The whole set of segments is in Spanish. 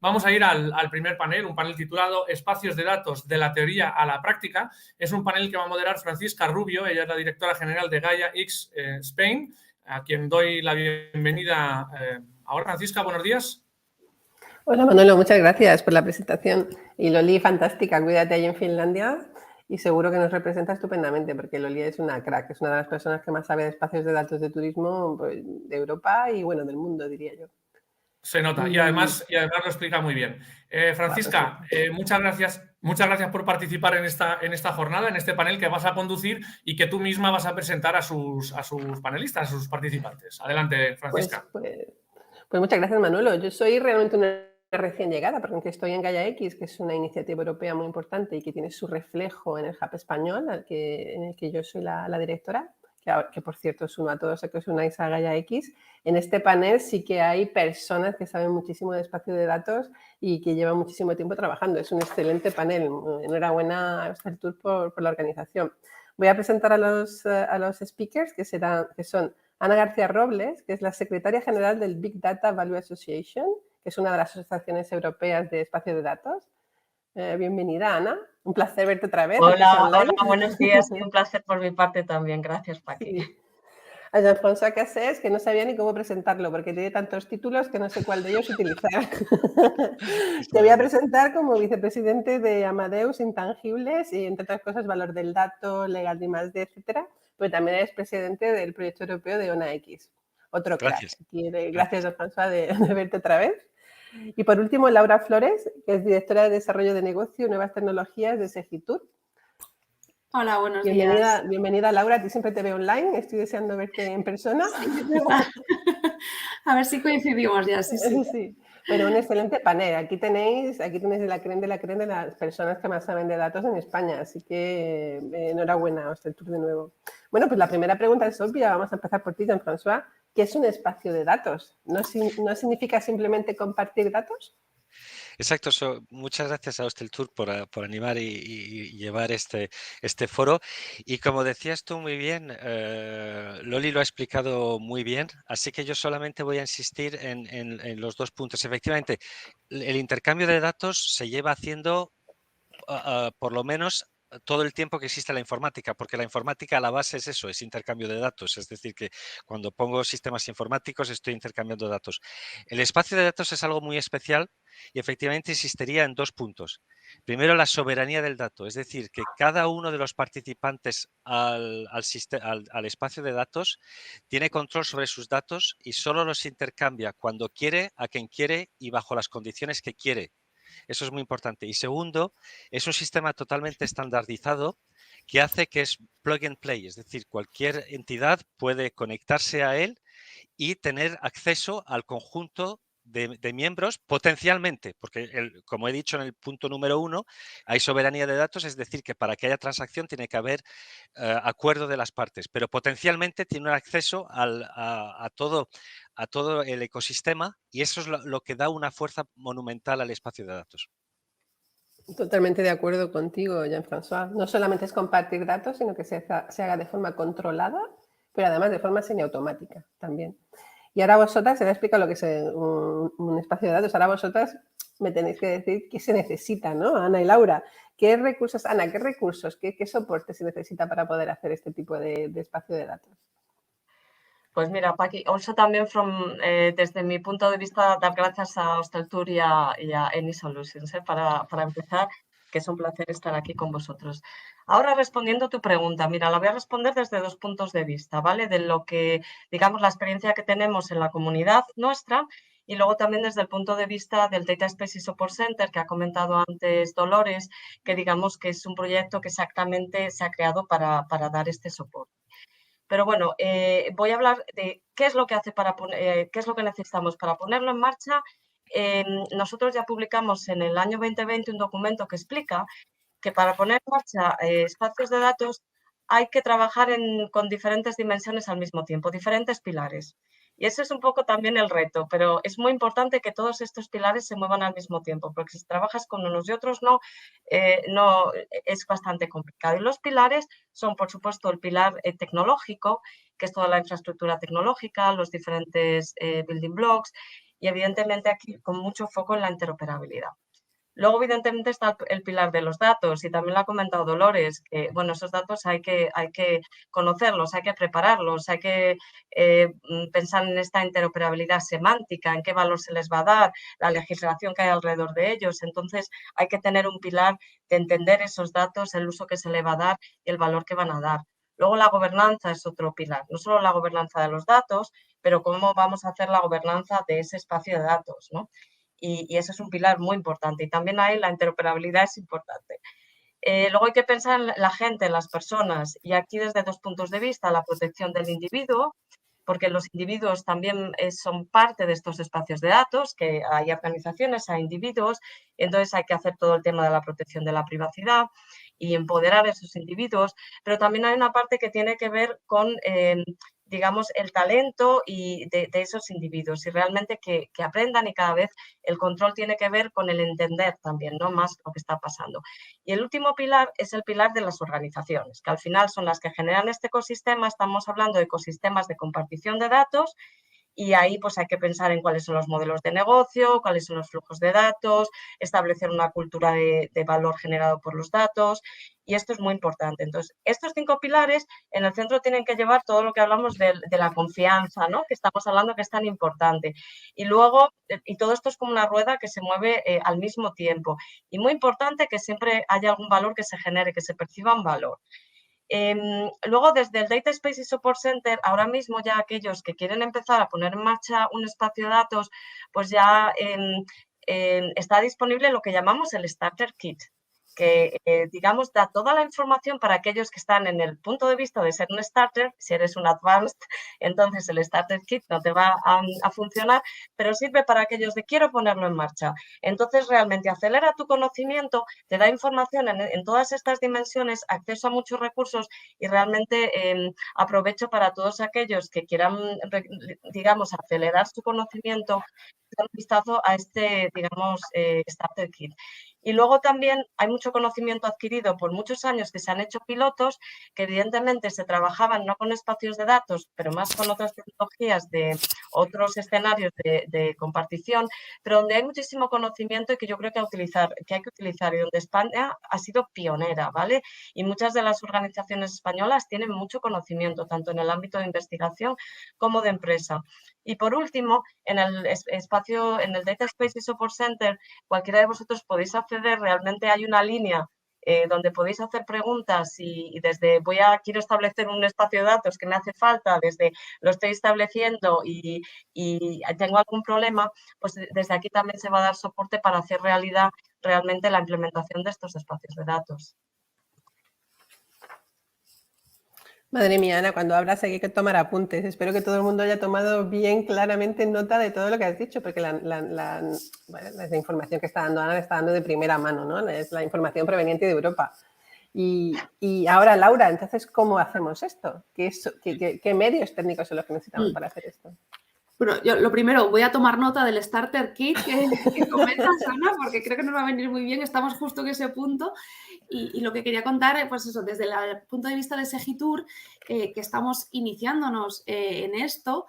vamos a ir al primer panel, un panel titulado Espacios de datos de la teoría a la práctica. Es un panel que va a moderar Francisca Rubio, ella es la directora general de Gaia X Spain, a quien doy la bienvenida ahora. Francisca, buenos días. Hola Manolo, muchas gracias por la presentación. Y Loli, fantástica, cuídate ahí en Finlandia y seguro que nos representa estupendamente porque Loli es una crack, es una de las personas que más sabe de espacios de datos de turismo pues, de Europa y bueno, del mundo, diría yo. Se nota y además lo explica muy bien. Francisca, muchas gracias por participar en esta jornada, en este panel que vas a conducir y que tú misma vas a presentar a sus panelistas, a sus participantes. Adelante, Francisca. Pues muchas gracias, Manolo. Yo soy realmente una recién llegada, porque estoy en Gaia X, que es una iniciativa europea muy importante y que tiene su reflejo en el Hub español, en el que yo soy la directora, que por cierto os uno a todos a que os unáis a Gaia X. En este panel sí que hay personas que saben muchísimo de espacio de datos y que llevan muchísimo tiempo trabajando. Es un excelente panel. Enhorabuena a Tour por la organización. Voy a presentar a los speakers, que son Ana García Robles, que es la secretaria general del Big Data Value Association, que es una de las asociaciones europeas de espacio de datos. Bienvenida, Ana. Un placer verte otra vez. Hola, buenos días. Y un placer por mi parte también. Gracias, Paqui. Sí. A Jean-François Cassés, que no sabía ni cómo presentarlo, porque tiene tantos títulos que no sé cuál de ellos utilizar. Te voy a presentar como vicepresidente de Amadeus Intangibles y, entre otras cosas, valor del dato, legal de I+D, etcétera. Pero también eres presidente del proyecto europeo de ONA X. Otro crack. Gracias, Jean-François, de verte otra vez. Y por último, Laura Flores, que es directora de Desarrollo de Negocio y Nuevas Tecnologías de Segitur. Hola, buenos días. Bienvenida, Laura. A ti siempre te veo online. Estoy deseando verte en persona. Sí, es verdad. A ver si coincidimos ya, sí. Bueno, un excelente panel. Aquí tenéis la creen de las personas que más saben de datos en España. Así que enhorabuena, Tour de nuevo. Bueno, pues la primera pregunta es obvia. Vamos a empezar por ti, Jean-François. ¿Qué es un espacio de datos? ¿No significa simplemente compartir datos? Exacto, muchas gracias a Tour por animar y llevar este foro. Y como decías tú muy bien, Loli lo ha explicado muy bien, así que yo solamente voy a insistir en los dos puntos. Efectivamente, el intercambio de datos se lleva haciendo por lo menos todo el tiempo que existe la informática, porque la informática a la base es eso, es intercambio de datos. Es decir, que cuando pongo sistemas informáticos estoy intercambiando datos. El espacio de datos es algo muy especial y efectivamente insistiría en dos puntos. Primero, la soberanía del dato, es decir, que cada uno de los participantes al espacio de datos tiene control sobre sus datos y solo los intercambia cuando quiere, a quien quiere y bajo las condiciones que quiere. Eso es muy importante. Y segundo, es un sistema totalmente estandarizado que hace que es plug and play, es decir, cualquier entidad puede conectarse a él y tener acceso al conjunto de miembros potencialmente, porque como he dicho en el punto número 1, hay soberanía de datos, es decir, que para que haya transacción tiene que haber acuerdo de las partes, pero potencialmente tiene un acceso a todo el ecosistema y eso es lo que da una fuerza monumental al espacio de datos. Totalmente de acuerdo contigo, Jean-François. No solamente es compartir datos, sino que se haga de forma controlada, pero además de forma semiautomática también. Y ahora vosotras, se me explica lo que es un espacio de datos, ahora vosotras me tenéis que decir qué se necesita, ¿no? Ana y Laura, ¿qué recursos, Ana, qué soporte se necesita para poder hacer este tipo de espacio de datos? Pues mira, Paqui, also también desde mi punto de vista, dar gracias a Tour y a Any Solutions para empezar, que es un placer estar aquí con vosotros. Ahora, respondiendo a tu pregunta, mira, la voy a responder desde dos puntos de vista, ¿vale? De lo que, digamos, la experiencia que tenemos en la comunidad nuestra y luego también desde el punto de vista del Data Space y Support Center que ha comentado antes Dolores, que digamos que es un proyecto que exactamente se ha creado para dar este soporte. Pero bueno, voy a hablar de qué es lo que qué es lo que necesitamos para ponerlo en marcha. Nosotros ya publicamos en el año 2020 un documento que explica que para poner en marcha espacios de datos hay que trabajar con diferentes dimensiones al mismo tiempo, diferentes pilares. Y ese es un poco también el reto, pero es muy importante que todos estos pilares se muevan al mismo tiempo, porque si trabajas con unos y otros no, es bastante complicado. Y los pilares son, por supuesto, el pilar tecnológico, que es toda la infraestructura tecnológica, los diferentes building blocks, y evidentemente aquí con mucho foco en la interoperabilidad. Luego, evidentemente, está el pilar de los datos y también lo ha comentado Dolores, que bueno, esos datos hay que conocerlos, hay que prepararlos, hay que pensar en esta interoperabilidad semántica, en qué valor se les va a dar, la legislación que hay alrededor de ellos. Entonces, hay que tener un pilar de entender esos datos, el uso que se le va a dar y el valor que van a dar. Luego, la gobernanza es otro pilar, no solo la gobernanza de los datos, pero cómo vamos a hacer la gobernanza de ese espacio de datos, ¿no? Y ese es un pilar muy importante. Y también ahí la interoperabilidad es importante. Luego hay que pensar en la gente, en las personas, y aquí desde dos puntos de vista, la protección del individuo, porque los individuos también son parte de estos espacios de datos, que hay organizaciones, hay individuos, entonces hay que hacer todo el tema de la protección de la privacidad y empoderar a esos individuos, pero también hay una parte que tiene que ver con digamos, el talento y de esos individuos y realmente que aprendan y cada vez el control tiene que ver con el entender también, ¿no? Más lo que está pasando. Y el último pilar es el pilar de las organizaciones, que al final son las que generan este ecosistema. Estamos hablando de ecosistemas de compartición de datos y ahí pues hay que pensar en cuáles son los modelos de negocio, cuáles son los flujos de datos, establecer una cultura de valor generado por los datos y esto es muy importante. Entonces, estos 5 pilares en el centro tienen que llevar todo lo que hablamos de la confianza, ¿no? Que estamos hablando que es tan importante. Y luego, y todo esto es como una rueda que se mueve al mismo tiempo. Y muy importante que siempre haya algún valor que se genere, que se perciba un valor. Luego, desde el Data Space y Support Center, ahora mismo ya aquellos que quieren empezar a poner en marcha un espacio de datos, pues ya está disponible lo que llamamos el Starter Kit, que, digamos, da toda la información para aquellos que están en el punto de vista de ser un starter. Si eres un advanced, entonces el Starter Kit no te va a funcionar, pero sirve para aquellos de quiero ponerlo en marcha. Entonces, realmente acelera tu conocimiento, te da información en todas estas dimensiones, acceso a muchos recursos y realmente aprovecho para todos aquellos que quieran, digamos, acelerar su conocimiento, dar un vistazo a este, digamos, Starter Kit. Y luego también hay mucho conocimiento adquirido por muchos años que se han hecho pilotos que evidentemente se trabajaban no con espacios de datos, pero más con otras tecnologías de otros escenarios de compartición, pero donde hay muchísimo conocimiento y que yo creo que hay que utilizar y donde España ha sido pionera, ¿vale? Y muchas de las organizaciones españolas tienen mucho conocimiento, tanto en el ámbito de investigación como de empresa. Y por último, en el espacio, en el Data Space y Support Center, cualquiera de vosotros podéis acceder, realmente hay una línea donde podéis hacer preguntas y desde quiero establecer un espacio de datos que me hace falta, desde lo estoy estableciendo y tengo algún problema, pues desde aquí también se va a dar soporte para hacer realidad realmente la implementación de estos espacios de datos. Madre mía, Ana, cuando hablas hay que tomar apuntes. Espero que todo el mundo haya tomado bien claramente nota de todo lo que has dicho, porque la información que está dando Ana la está dando de primera mano, ¿no? Es la información proveniente de Europa. Y ahora, Laura, entonces, ¿cómo hacemos esto? ¿Qué medios técnicos son los que necesitamos para hacer esto? Bueno, yo lo primero, voy a tomar nota del Starter Kit que comentas, Ana, porque creo que nos va a venir muy bien. Estamos justo en ese punto. Y lo que quería contar, pues eso, desde el punto de vista de Segitur, que estamos iniciándonos en esto,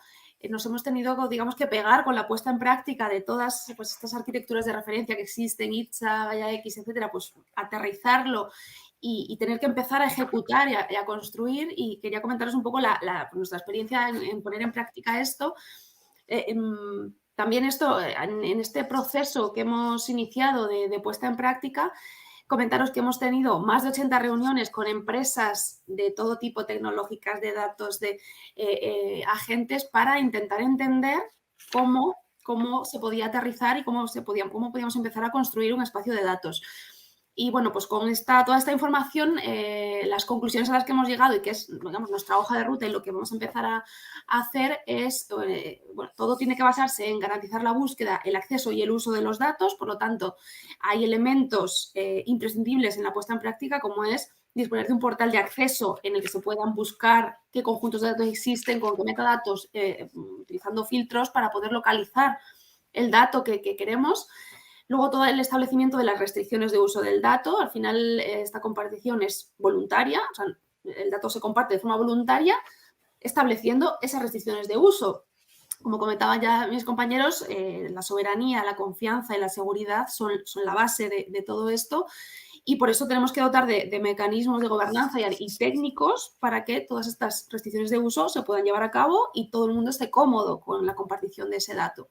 nos hemos tenido, digamos, que pegar con la puesta en práctica de todas pues, estas arquitecturas de referencia que existen, ITSA, GaiaX, etcétera, pues aterrizarlo y tener que empezar a ejecutar y a construir. Y quería comentaros un poco nuestra experiencia en poner en práctica esto. También esto, en este proceso que hemos iniciado de puesta en práctica, comentaros que hemos tenido más de 80 reuniones con empresas de todo tipo, tecnológicas, de datos, de agentes, para intentar entender cómo se podía aterrizar y cómo podíamos empezar a construir un espacio de datos. Y bueno, pues con toda esta información, las conclusiones a las que hemos llegado y que es, digamos, nuestra hoja de ruta y lo que vamos a empezar a hacer es, bueno, todo tiene que basarse en garantizar la búsqueda, el acceso y el uso de los datos. Por lo tanto, hay elementos imprescindibles en la puesta en práctica, como es disponer de un portal de acceso en el que se puedan buscar qué conjuntos de datos existen, con qué metadatos, utilizando filtros para poder localizar el dato que queremos. Luego, todo el establecimiento de las restricciones de uso del dato. Al final, esta compartición es voluntaria, o sea, el dato se comparte de forma voluntaria, estableciendo esas restricciones de uso. como comentaban ya mis compañeros, la soberanía, la confianza y la seguridad son la base de todo esto. Y por eso tenemos que dotar de mecanismos de gobernanza y técnicos para que todas estas restricciones de uso se puedan llevar a cabo y todo el mundo esté cómodo con la compartición de ese dato.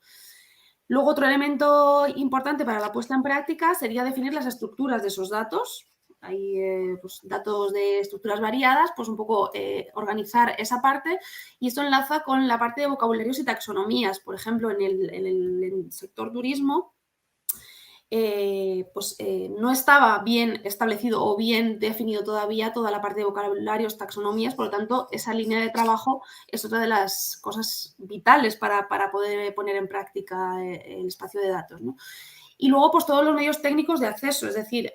Luego, otro elemento importante para la puesta en práctica sería definir las estructuras de esos datos. Hay pues, datos de estructuras variadas, pues un poco organizar esa parte, y esto enlaza con la parte de vocabularios y taxonomías. Por ejemplo, en el sector turismo, no estaba bien establecido o bien definido todavía toda la parte de vocabularios, taxonomías, por lo tanto, esa línea de trabajo es otra de las cosas vitales para poder poner en práctica el espacio de datos, ¿no? Y luego, pues todos los medios técnicos de acceso, es decir,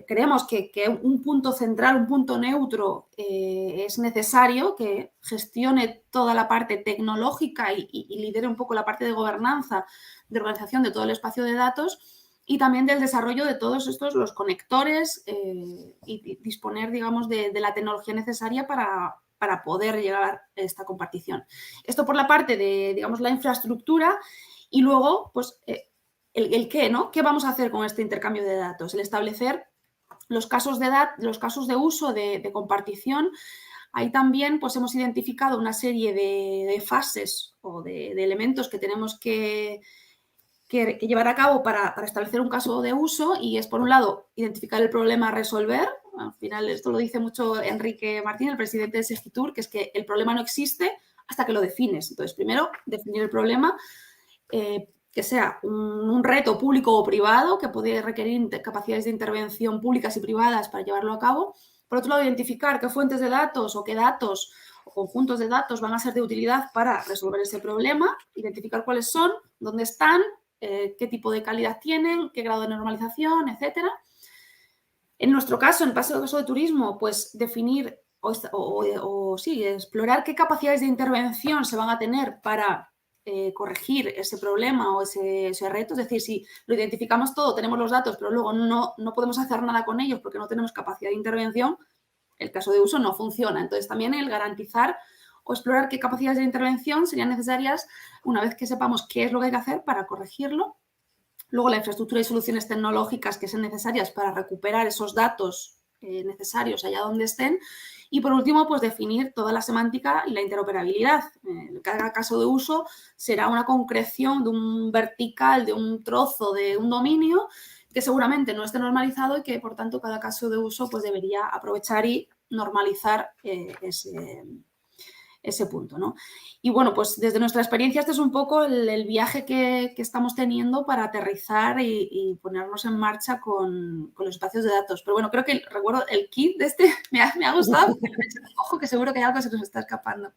creemos que un punto central, un punto neutro es necesario que gestione toda la parte tecnológica y lidere un poco la parte de gobernanza, de organización de todo el espacio de datos y también del desarrollo de todos estos, los conectores y disponer, digamos, de la tecnología necesaria para poder llegar a esta compartición. Esto por la parte de, digamos, la infraestructura y luego, pues, el qué, ¿no? ¿Qué vamos a hacer con este intercambio de datos? El establecer los casos de uso de compartición. Ahí también pues, hemos identificado una serie de fases o de elementos que tenemos que llevar a cabo para establecer un caso de uso, y es, por un lado, identificar el problema a resolver. Al final, esto lo dice mucho Enrique Martín, el presidente de Segitur, que es que el problema no existe hasta que lo defines. Entonces, primero, definir el problema, que sea un reto público o privado, que puede requerir capacidades de intervención públicas y privadas para llevarlo a cabo. Por otro lado, identificar qué fuentes de datos o qué datos o conjuntos de datos van a ser de utilidad para resolver ese problema, identificar cuáles son, dónde están, qué tipo de calidad tienen, qué grado de normalización, etcétera. En nuestro caso, en el caso de turismo, pues definir explorar qué capacidades de intervención se van a tener para corregir ese problema o ese reto. Es decir, si lo identificamos todo, tenemos los datos, pero luego no podemos hacer nada con ellos porque no tenemos capacidad de intervención, el caso de uso no funciona. Entonces, también el garantizar o explorar qué capacidades de intervención serían necesarias una vez que sepamos qué es lo que hay que hacer para corregirlo. Luego, la infraestructura y soluciones tecnológicas que sean necesarias para recuperar esos datos necesarios allá donde estén. Y, por último, pues definir toda la semántica y la interoperabilidad. Cada caso de uso será una concreción de un vertical, de un trozo, de un dominio que seguramente no esté normalizado y que, por tanto, cada caso de uso pues debería aprovechar y normalizar ese punto, ¿no? Y bueno, pues desde nuestra experiencia este es un poco el viaje que estamos teniendo para aterrizar y ponernos en marcha con los espacios de datos. Pero bueno, creo que recuerdo el kit de este me ha gustado. Ojo, que seguro que hay algo que se nos está escapando.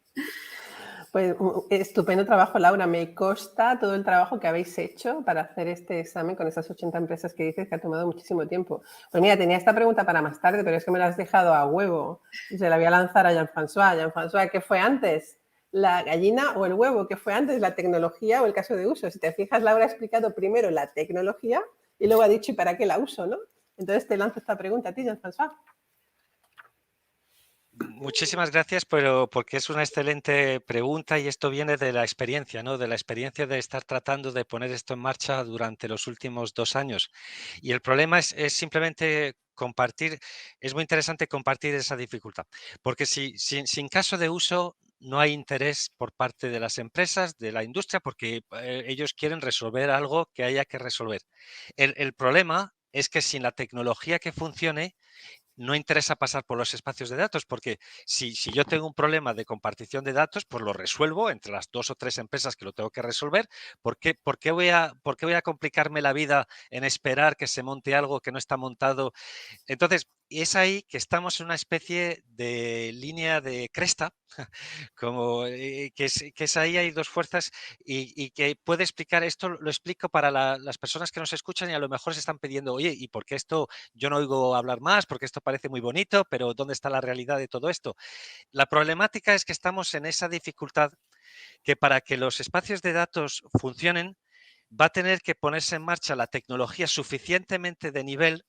Pues estupendo trabajo, Laura. Me consta todo el trabajo que habéis hecho para hacer este examen con esas 80 empresas que dices que ha tomado muchísimo tiempo. Pues mira, tenía esta pregunta para más tarde, pero es que me la has dejado a huevo. Y se la voy a lanzar a Jean-François. Jean-François, ¿qué fue antes? ¿La gallina o el huevo? ¿Qué fue antes? ¿La tecnología o el caso de uso? Si te fijas, Laura ha explicado primero la tecnología y luego ha dicho ¿y para qué la uso? ¿No? Entonces te lanzo esta pregunta a ti, Jean-François. Muchísimas gracias, pero porque es una excelente pregunta y esto viene de la experiencia, ¿no? De la experiencia de estar tratando de poner esto en marcha durante los últimos 2 años. Y el problema es simplemente compartir, es muy interesante compartir esa dificultad, porque sin caso de uso no hay interés por parte de las empresas, de la industria, porque ellos quieren resolver algo que haya que resolver. El problema es que sin la tecnología que funcione, no interesa pasar por los espacios de datos, porque si yo tengo un problema de compartición de datos, pues lo resuelvo entre las 2 o 3 empresas que lo tengo que resolver. ¿Por qué voy a complicarme la vida en esperar que se monte algo que no está montado? Entonces, es ahí que estamos en una especie de línea de cresta, como que es ahí hay 2 fuerzas y que puede explicar, esto lo explico para las personas que nos escuchan y a lo mejor se están pidiendo, oye, ¿y por qué esto yo no oigo hablar más? Porque esto parece muy bonito, pero ¿dónde está la realidad de todo esto? La problemática es que estamos en esa dificultad que para que los espacios de datos funcionen, va a tener que ponerse en marcha la tecnología suficientemente de nivel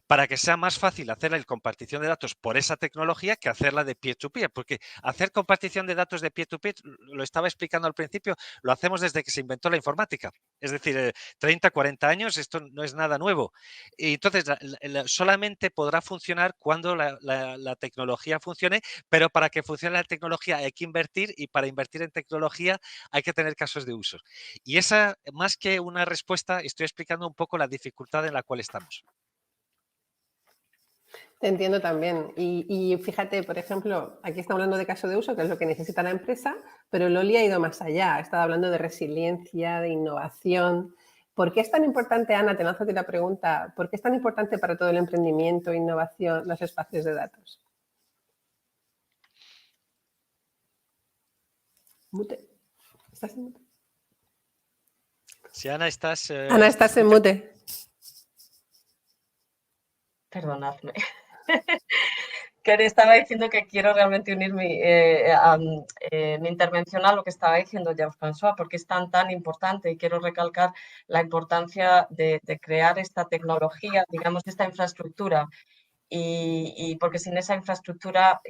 para que sea más fácil hacer la compartición de datos por esa tecnología que hacerla de peer-to-peer, porque hacer compartición de datos de peer-to-peer, lo estaba explicando al principio, lo hacemos desde que se inventó la informática. Es decir, 30, 40 años, esto no es nada nuevo. Y entonces, solamente podrá funcionar cuando la tecnología funcione, pero para que funcione la tecnología hay que invertir, y para invertir en tecnología hay que tener casos de uso. Y esa, más que una respuesta, estoy explicando un poco la dificultad en la cual estamos. Te entiendo también. Y fíjate, por ejemplo, aquí estamos hablando de caso de uso, que es lo que necesita la empresa, pero Loli ha ido más allá. Ha estado hablando de resiliencia, de innovación. ¿Por qué es tan importante, Ana, te lanzo a ti la pregunta, ¿por qué es tan importante para todo el emprendimiento, innovación, los espacios de datos? Mute. ¿Estás en mute? Si Ana, estás... Ana, estás en mute. Perdonadme. Que estaba diciendo que quiero realmente unir mi intervención a lo que estaba diciendo Jean-François, porque es tan importante, y quiero recalcar la importancia de crear esta tecnología, digamos, esta infraestructura, y porque sin esa infraestructura,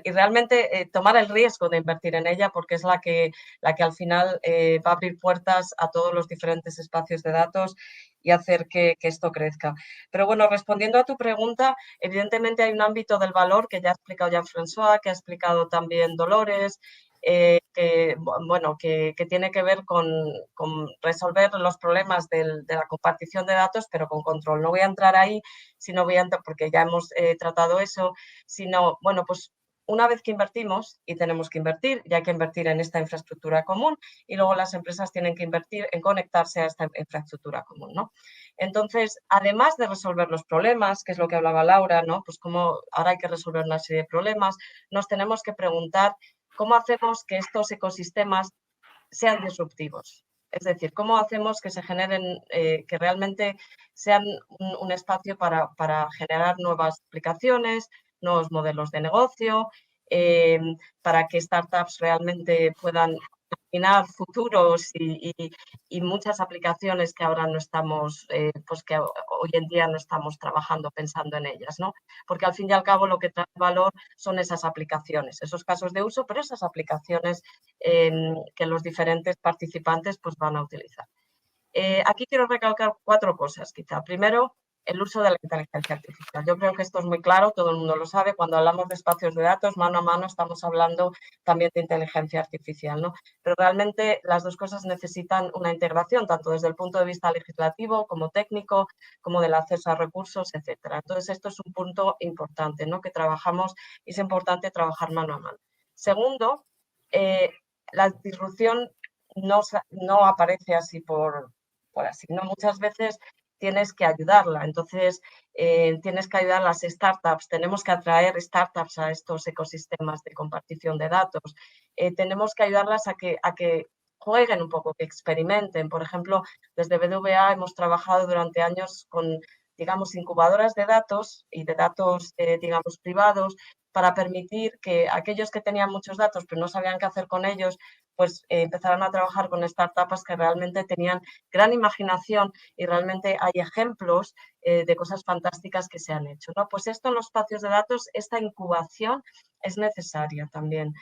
y realmente tomar el riesgo de invertir en ella, porque es la que al final va a abrir puertas a todos los diferentes espacios de datos y hacer que esto crezca. Pero bueno, respondiendo a tu pregunta, evidentemente hay un ámbito del valor que ya ha explicado Jean-François, que ha explicado también Dolores, que tiene que ver con resolver los problemas de la compartición de datos, pero con control. No voy a entrar ahí, porque ya hemos tratado eso, sino, bueno, pues una vez que invertimos, y tenemos que invertir, y hay que invertir en esta infraestructura común, y luego las empresas tienen que invertir en conectarse a esta infraestructura común, ¿no? Entonces, además de resolver los problemas, que es lo que hablaba Laura, ¿no? Pues como ahora hay que resolver una serie de problemas, nos tenemos que preguntar cómo hacemos que estos ecosistemas sean disruptivos. Es decir, cómo hacemos que se generen, que realmente sean un espacio para generar nuevas aplicaciones, nuevos modelos de negocio, para que startups realmente puedan imaginar futuros y muchas aplicaciones que ahora no estamos, pues que hoy en día no estamos trabajando pensando en ellas, ¿no? Porque al fin y al cabo lo que trae valor son esas aplicaciones, esos casos de uso, pero esas aplicaciones que los diferentes participantes pues van a utilizar. Aquí quiero recalcar 4 cosas, quizá. Primero, el uso de la inteligencia artificial. Yo creo que esto es muy claro, todo el mundo lo sabe. Cuando hablamos de espacios de datos, mano a mano, estamos hablando también de inteligencia artificial, ¿no? Pero realmente las dos cosas necesitan una integración, tanto desde el punto de vista legislativo, como técnico, como del acceso a recursos, etcétera. Entonces, esto es un punto importante, ¿no? Que trabajamos, y es importante trabajar mano a mano. Segundo, la disrupción no aparece así por así, ¿no? Muchas veces tienes que ayudarla, entonces tienes que ayudar a las startups, tenemos que atraer startups a estos ecosistemas de compartición de datos, tenemos que ayudarlas a que jueguen un poco, que experimenten. Por ejemplo, desde BBVA hemos trabajado durante años con, digamos, incubadoras de datos y de datos, digamos, privados, para permitir que aquellos que tenían muchos datos pero no sabían qué hacer con ellos, pues empezaran a trabajar con startups que realmente tenían gran imaginación, y realmente hay ejemplos de cosas fantásticas que se han hecho, ¿no? Pues esto en los espacios de datos, esta incubación es necesaria también.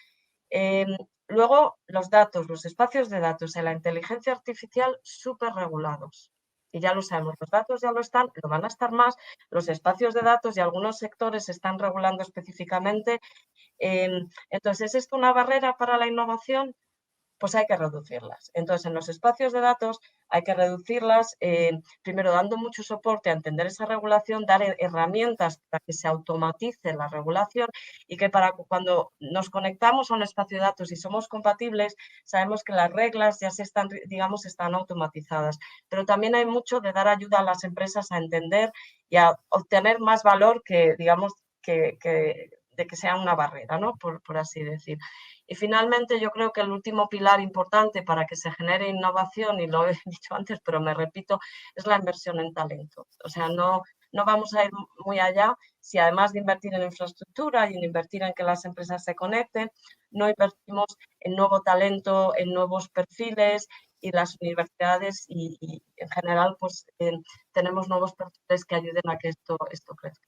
Luego, los datos, los espacios de datos en la inteligencia artificial súper regulados. Y ya lo sabemos, los datos ya lo están, lo van a estar más, los espacios de datos y algunos sectores se están regulando específicamente. Entonces, ¿es esto una barrera para la innovación? Pues hay que reducirlas. Entonces, en los espacios de datos hay que reducirlas, primero dando mucho soporte a entender esa regulación, dar herramientas para que se automatice la regulación, y que para cuando nos conectamos a un espacio de datos y somos compatibles, sabemos que las reglas ya están automatizadas. Pero también hay mucho de dar ayuda a las empresas a entender y a obtener más valor que, digamos, de que sea una barrera, ¿no? Por así decir. Y finalmente, yo creo que el último pilar importante para que se genere innovación, y lo he dicho antes, pero me repito, es la inversión en talento. O sea, no vamos a ir muy allá si, además de invertir en infraestructura y en invertir en que las empresas se conecten, no invertimos en nuevo talento, en nuevos perfiles las universidades y en general pues tenemos nuevos perfiles que ayuden a que esto crezca.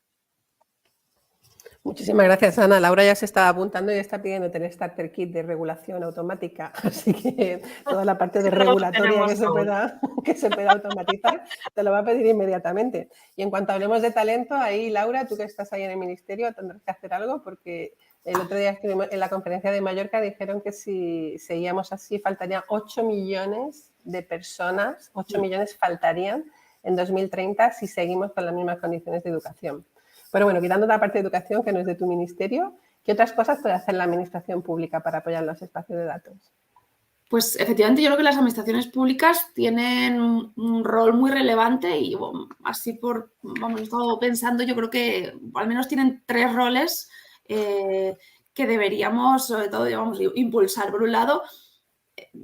Muchísimas gracias, Ana. Laura ya se está apuntando y está pidiendo tener Starter Kit de regulación automática, así que toda la parte de regulatoria que se pueda automatizar te lo va a pedir inmediatamente. Y en cuanto hablemos de talento, ahí, Laura, tú que estás ahí en el ministerio, tendrás que hacer algo porque el otro día estuvimos en la conferencia de Mallorca, dijeron que si seguíamos así faltarían 8 millones de personas, 8 millones faltarían en 2030 si seguimos con las mismas condiciones de educación. Pero bueno, quitando la parte de educación que no es de tu ministerio, ¿qué otras cosas puede hacer la administración pública para apoyar los espacios de datos? Pues efectivamente yo creo que las administraciones públicas tienen un rol muy relevante y bueno, así he estado pensando, yo creo que al menos tienen 3 roles que deberíamos, sobre todo, impulsar. Por un lado,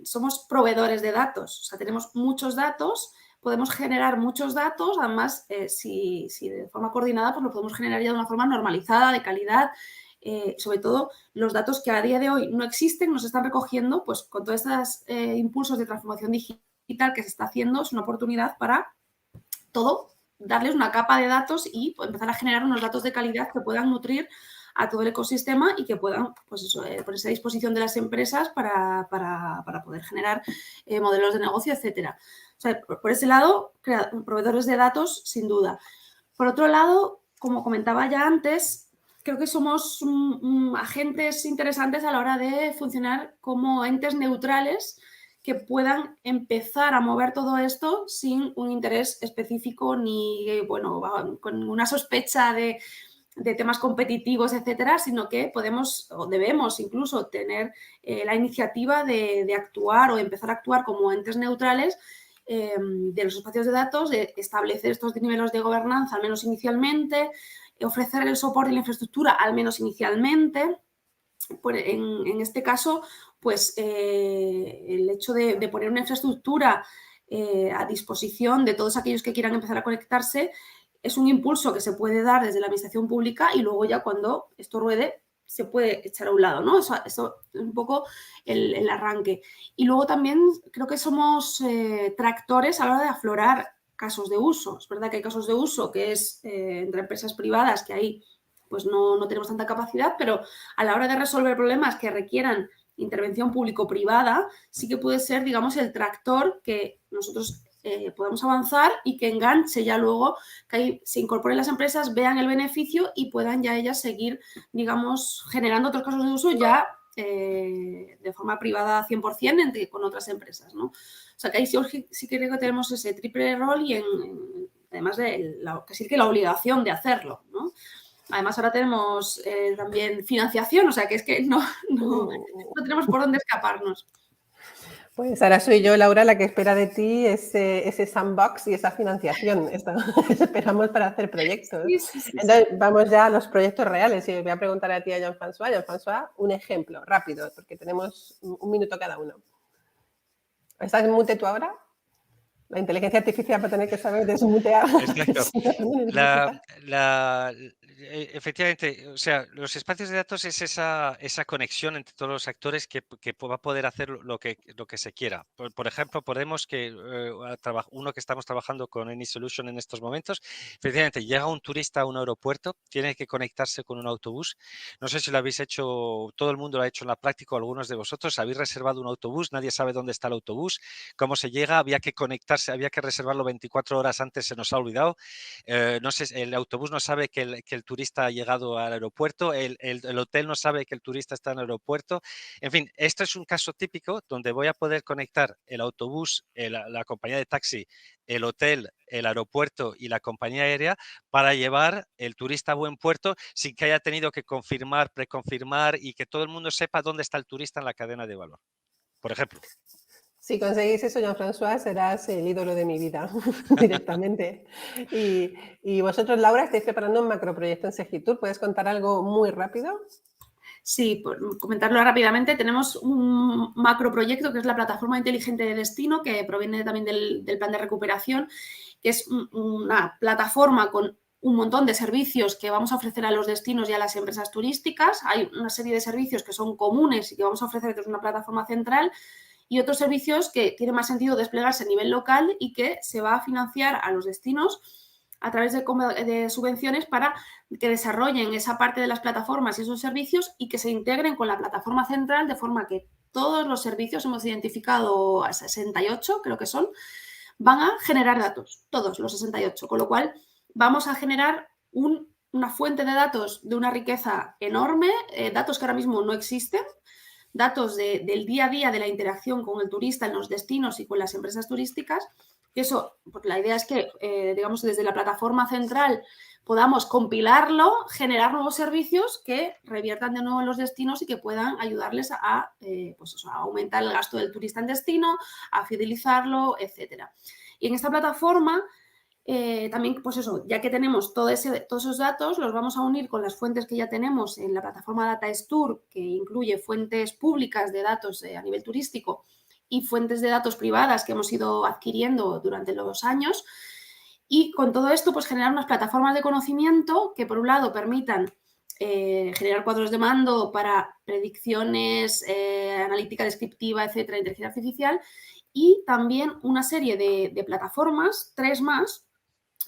somos proveedores de datos, o sea, tenemos muchos datos, podemos generar muchos datos, además, si de forma coordinada, pues lo podemos generar ya de una forma normalizada, de calidad. Sobre todo los datos que a día de hoy no existen, nos están recogiendo, pues con todos estos impulsos de transformación digital que se está haciendo, es una oportunidad para darles una capa de datos y pues, empezar a generar unos datos de calidad que puedan nutrir a todo el ecosistema y que puedan pues eso, ponerse a disposición de las empresas para poder generar modelos de negocio, etcétera. O sea, por ese lado, proveedores de datos, sin duda. Por otro lado, como comentaba ya antes, creo que somos agentes interesantes a la hora de funcionar como entes neutrales que puedan empezar a mover todo esto sin un interés específico ni, bueno, con una sospecha de temas competitivos, etcétera, sino que podemos o debemos incluso tener la iniciativa de actuar o empezar a actuar como entes neutrales de los espacios de datos, de establecer estos niveles de gobernanza, al menos inicialmente, ofrecer el soporte y la infraestructura, al menos inicialmente. En este caso, pues el hecho de poner una infraestructura a disposición de todos aquellos que quieran empezar a conectarse es un impulso que se puede dar desde la administración pública y luego ya cuando esto ruede se puede echar a un lado, ¿no? Eso es un poco el arranque. Y luego también creo que somos tractores a la hora de aflorar casos de uso. Es verdad que hay casos de uso que es entre empresas privadas que ahí pues no tenemos tanta capacidad, pero a la hora de resolver problemas que requieran intervención público-privada, sí que puede ser, digamos, el tractor que nosotros podamos avanzar y que enganche ya luego, que ahí se incorporen las empresas, vean el beneficio y puedan ya ellas seguir, digamos, generando otros casos de uso ya de forma privada 100% con otras empresas, ¿no? O sea, que ahí sí creo que tenemos ese triple rol y además de casi que la obligación de hacerlo, ¿no? Además, ahora tenemos también financiación, o sea, que es que no tenemos por dónde escaparnos. Pues ahora soy yo, Laura, la que espera de ti ese sandbox y esa financiación. Esperamos para hacer proyectos. Sí. Entonces, vamos ya a los proyectos reales. Y voy a preguntar a ti, a Jean-François. Jean-François, un ejemplo, rápido, porque tenemos un minuto cada uno. ¿Estás en mute tú ahora? La inteligencia artificial va a tener que saber desmutear. Exacto. Efectivamente, o sea, los espacios de datos es esa conexión entre todos los actores que va a poder hacer lo que se quiera. Por ejemplo, podemos uno que estamos trabajando con Any Solution en estos momentos, efectivamente, llega un turista a un aeropuerto, tiene que conectarse con un autobús. No sé si lo habéis hecho, todo el mundo lo ha hecho en la práctica, o algunos de vosotros habéis reservado un autobús, nadie sabe dónde está el autobús, cómo se llega, había que conectarse, había que reservarlo 24 horas antes, se nos ha olvidado. No sé, el autobús no sabe que el turista ha llegado al aeropuerto, el hotel no sabe que el turista está en el aeropuerto. En fin, esto es un caso típico donde voy a poder conectar el autobús, la compañía de taxi, el hotel, el aeropuerto y la compañía aérea para llevar el turista a buen puerto sin que haya tenido que confirmar, preconfirmar y que todo el mundo sepa dónde está el turista en la cadena de valor, por ejemplo. Si conseguís eso, Jean-François, serás el ídolo de mi vida, directamente. Y vosotros, Laura, estáis preparando un macroproyecto en Segitur. ¿Puedes contar algo muy rápido? Sí, por comentarlo rápidamente, tenemos un macroproyecto que es la plataforma inteligente de destino, que proviene también del plan de recuperación, que es una plataforma con un montón de servicios que vamos a ofrecer a los destinos y a las empresas turísticas. Hay una serie de servicios que son comunes y que vamos a ofrecer desde una plataforma central. y otros servicios que tiene más sentido desplegarse a nivel local y que se va a financiar a los destinos a través de subvenciones para que desarrollen esa parte de las plataformas y esos servicios y que se integren con la plataforma central, de forma que todos los servicios, hemos identificado a 68, creo que son, van a generar datos, todos los 68, con lo cual vamos a generar una fuente de datos de una riqueza enorme, datos que ahora mismo no existen, datos del día a día de la interacción con el turista en los destinos y con las empresas turísticas. Y eso, pues la idea es que, digamos, desde la plataforma central podamos compilarlo, generar nuevos servicios que reviertan de nuevo en los destinos y que puedan ayudarles pues eso, a aumentar el gasto del turista en destino, a fidelizarlo, etcétera. Y en esta plataforma también, pues eso, ya que tenemos todos esos datos, los vamos a unir con las fuentes que ya tenemos en la plataforma DataStur, que incluye fuentes públicas de datos a nivel turístico y fuentes de datos privadas que hemos ido adquiriendo durante los años. Y con todo esto, pues generar unas plataformas de conocimiento que, por un lado, permitan generar cuadros de mando para predicciones, analítica descriptiva, etcétera, inteligencia artificial, y también una serie de plataformas, 3 más,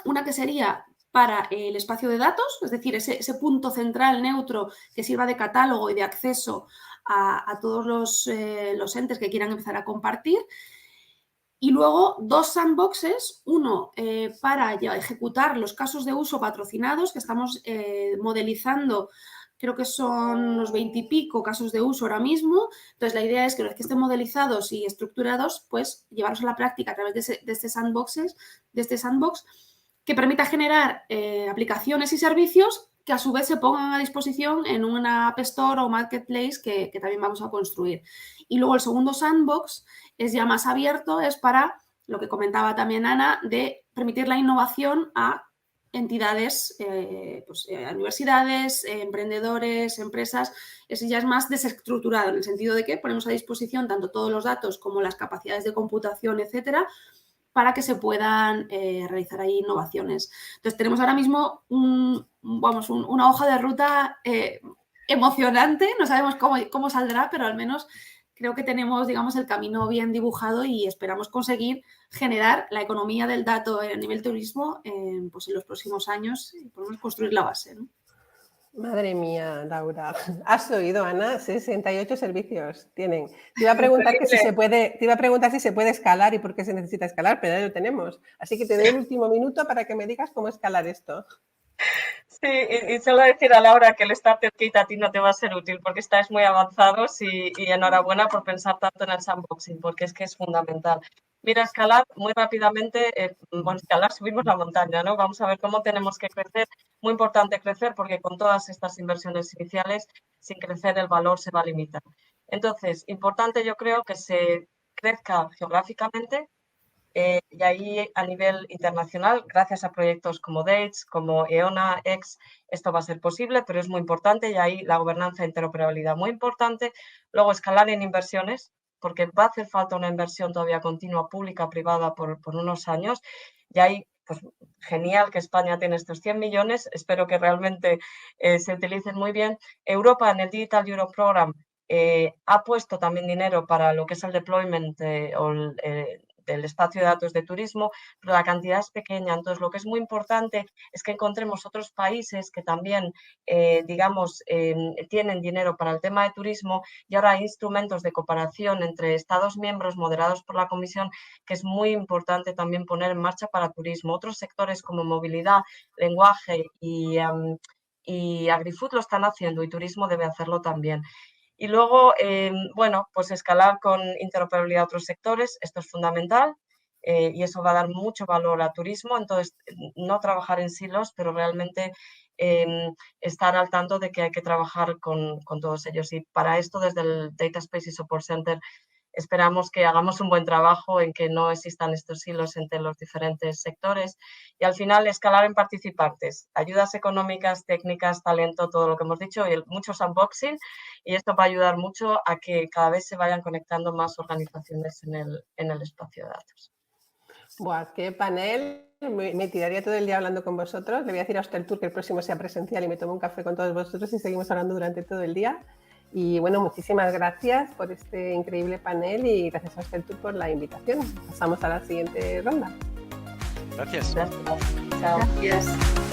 una que sería para el espacio de datos, es decir, ese punto central neutro que sirva de catálogo y de acceso a todos los entes que quieran empezar a compartir. Y luego 2 sandboxes, uno para ejecutar los casos de uso patrocinados, que estamos modelizando, creo que son unos 20 y pico casos de uso ahora mismo. Entonces, la idea es que una vez que estén modelizados y estructurados, pues llevarlos a la práctica a través de este sandbox, que permita generar aplicaciones y servicios que a su vez se pongan a disposición en una App Store o Marketplace que también vamos a construir. Y luego el segundo sandbox es ya más abierto, es para lo que comentaba también Ana, de permitir la innovación a entidades, a universidades, emprendedores, empresas. Eso ya es más desestructurado, en el sentido de que ponemos a disposición tanto todos los datos como las capacidades de computación, etcétera, para que se puedan realizar ahí innovaciones. Entonces, tenemos ahora mismo una hoja de ruta emocionante. No sabemos cómo saldrá, pero al menos creo que tenemos, digamos, el camino bien dibujado y esperamos conseguir generar la economía del dato a nivel turismo en los próximos años y podemos construir la base, ¿no? Madre mía, Laura. ¿Has oído, Ana? 68 servicios tienen. Te iba a preguntar si se puede escalar y por qué se necesita escalar, pero ya lo tenemos. Así que te doy el último minuto para que me digas cómo escalar esto. Sí, y solo decir a Laura que el Starter Kit a ti no te va a ser útil porque estáis muy avanzados y enhorabuena por pensar tanto en el sandboxing, porque es que es fundamental. Mira, escalar muy rápidamente, escalar, subimos la montaña, ¿no? Vamos a ver cómo tenemos que crecer. Muy importante crecer porque con todas estas inversiones iniciales, sin crecer el valor se va a limitar. Entonces, importante yo creo que se crezca geográficamente. Y ahí a nivel internacional, gracias a proyectos como DATES, como EONA, X, esto va a ser posible, pero es muy importante y ahí la gobernanza e interoperabilidad muy importante. Luego escalar en inversiones, porque va a hacer falta una inversión todavía continua, pública, privada, por unos años. Y ahí, pues genial que España tiene estos 100 millones, espero que realmente se utilicen muy bien. Europa en el Digital Europe Program ha puesto también dinero para lo que es el deployment del espacio de datos de turismo, pero la cantidad es pequeña. Entonces, lo que es muy importante es que encontremos otros países que también, tienen dinero para el tema de turismo y ahora hay instrumentos de cooperación entre Estados miembros moderados por la Comisión que es muy importante también poner en marcha para turismo. Otros sectores como movilidad, lenguaje y agrifood lo están haciendo y turismo debe hacerlo también. Y luego, pues escalar con interoperabilidad a otros sectores, esto es fundamental y eso va a dar mucho valor al turismo. Entonces, no trabajar en silos, pero realmente estar al tanto de que hay que trabajar con todos ellos. Y para esto, desde el Data Space y Support Center, esperamos que hagamos un buen trabajo en que no existan estos hilos entre los diferentes sectores y al final escalar en participantes, ayudas económicas, técnicas, talento, todo lo que hemos dicho y muchos unboxing, y esto va a ayudar mucho a que cada vez se vayan conectando más organizaciones en el espacio de datos. Buah, qué panel. Me tiraría todo el día hablando con vosotros. Le voy a decir a Hosteltour que el próximo sea presencial y me tomo un café con todos vosotros y seguimos hablando durante todo el día. Y bueno, muchísimas gracias por este increíble panel y gracias a Hosteltour por la invitación. Pasamos a la siguiente ronda. Gracias. Gracias. Chao. Gracias.